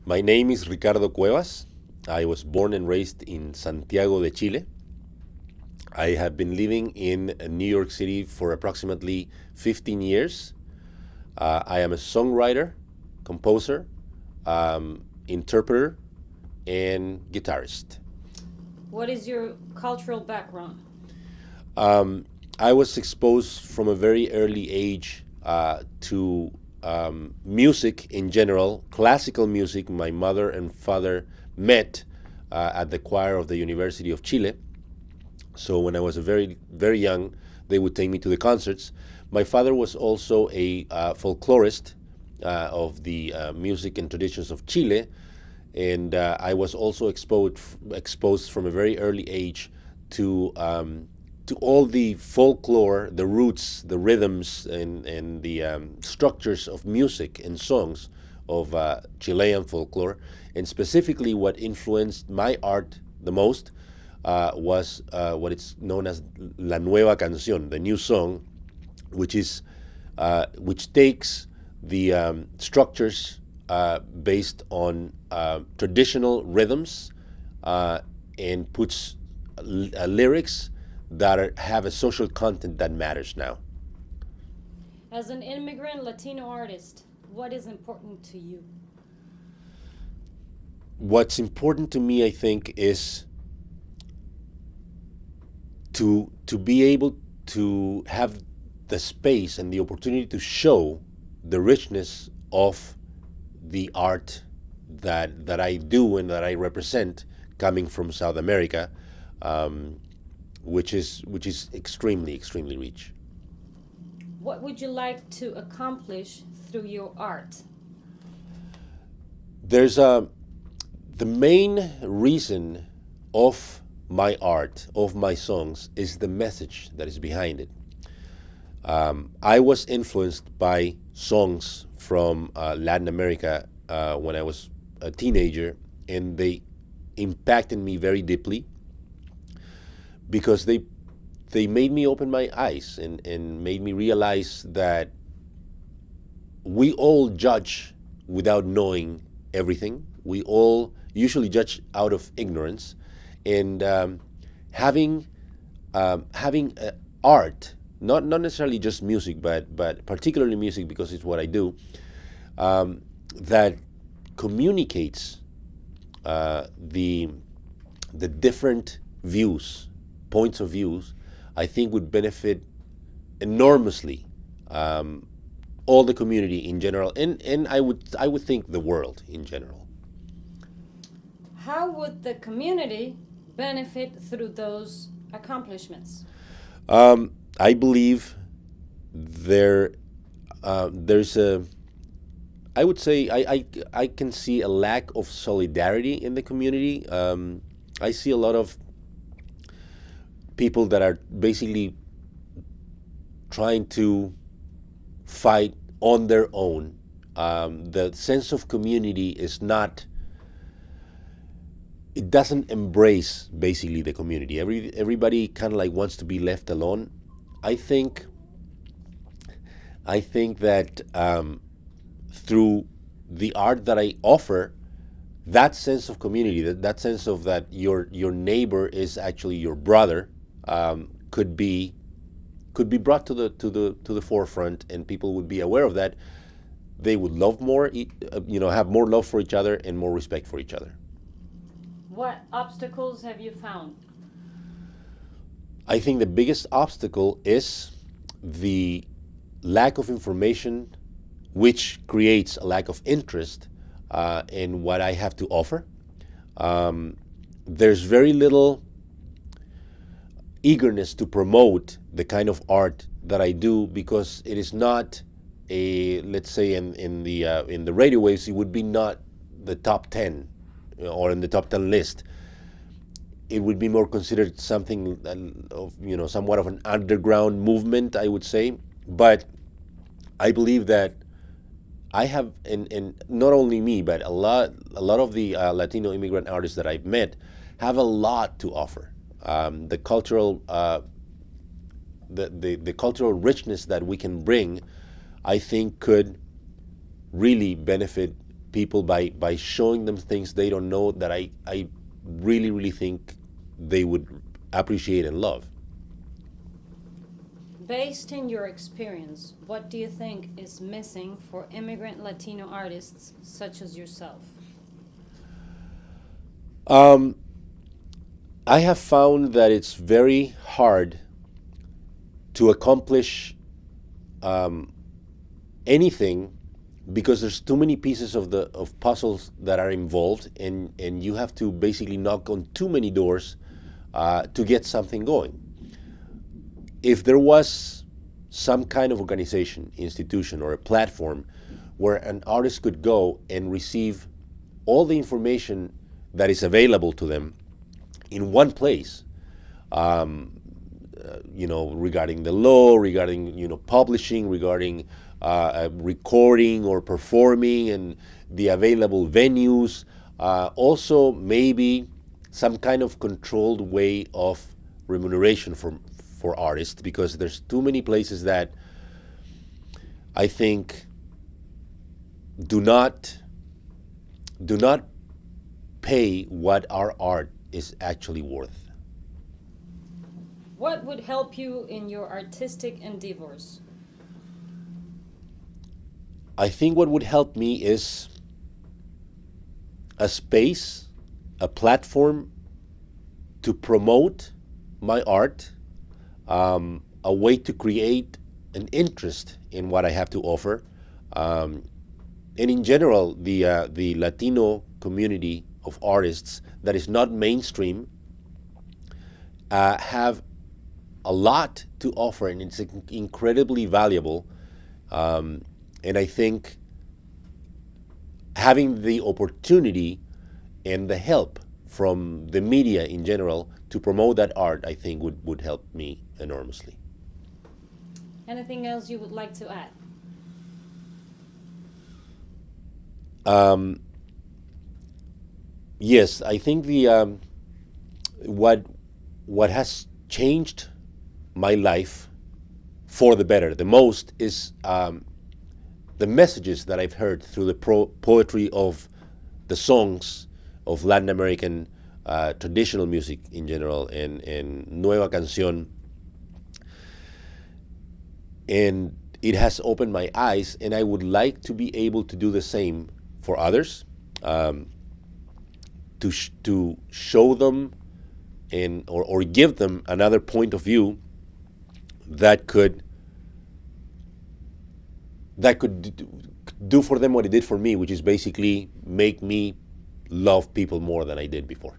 My name is Ricardo Cuevas. I was born and raised in Santiago de Chile. I have been living in New York City for approximately 15 years. I am a songwriter, composer, interpreter, and guitarist. What is your cultural background? I was exposed from a very early age to music in general, classical music. My mother and father met at the choir of the University of Chile. So when I was a very young, they would take me to the concerts. My father was also a folklorist of the music and traditions of Chile, and I was also exposed from a very early age to all the folklore, the roots, the rhythms, and the structures of music and songs of Chilean folklore. And specifically, what influenced my art the most was what it's known as la nueva canción, the new song, which takes the structures based on traditional rhythms and puts lyrics that have a social content that matters now. As an immigrant Latino artist, what is important to you? What's important to me, I think, is to be able to have the space and the opportunity to show the richness of the art that I do and that I represent coming from South America, which is extremely rich. What would you like to accomplish through your art? There's the main reason of my art, of my songs, is the message that is behind it. I was influenced by songs from Latin America when I was a teenager, and they impacted me very deeply because they made me open my eyes and made me realize that we all judge without knowing everything. We all usually judge out of ignorance, and having art, not necessarily just music, but particularly music because it's what I do, that communicates the different views, points of views, I think would benefit enormously all the community in general, and I would think the world in general. How would the community benefit through those accomplishments? I believe there's a I would say I can see a lack of solidarity in the community. I see a lot of people that are basically trying to fight on their own. The sense of community is not. It doesn't embrace basically the community. Everybody kind of like wants to be left alone. I think. I think that through the art that I offer, that sense of community, that sense of that your neighbor is actually your brother, could be brought to the forefront, and people would be aware of that. They would love more, have more love for each other and more respect for each other. What obstacles have you found? I think the biggest obstacle is the lack of information, which creates a lack of interest in what I have to offer. There's very little eagerness to promote the kind of art that I do because it is not a, let's say, in the radio waves, it would be not the top 10 or in the top 10 list. It would be more considered something of, somewhat of an underground movement, I would say. But I believe that I have, and not only me, but a lot of the Latino immigrant artists that I've met have a lot to offer. The cultural, the cultural richness that we can bring, I think, could really benefit people by showing them things they don't know that I really, really think they would appreciate and love. Based in your experience, what do you think is missing for immigrant Latino artists such as yourself? Um, I have found that it's very hard to accomplish um, anything because there's too many pieces of puzzles that are involved, and you have to basically knock on too many doors to get something going. If there was some kind of organization, institution, or a platform where an artist could go and receive all the information that is available to them in one place, regarding the law, regarding publishing, regarding recording or performing, and the available venues. Also, maybe some kind of controlled way of remuneration for artists, because there's too many places that I think do not pay what our art is actually worth. What would help you in your artistic endeavors? I think what would help me is a space, a platform to promote my art, a way to create an interest in what I have to offer, and in general, the Latino community of artists that is not mainstream have a lot to offer, and it's incredibly valuable. And I think having the opportunity and the help from the media in general to promote that art, I think would help me enormously. Anything else you would like to add? Um, yes, I think the what has changed my life for the better the most is the messages that I've heard through the poetry of the songs of Latin American traditional music in general, and Nueva Canción. And it has opened my eyes, and I would like to be able to do the same for others, to show them or give them another point of view that could do for them what it did for me, which is basically make me love people more than I did before.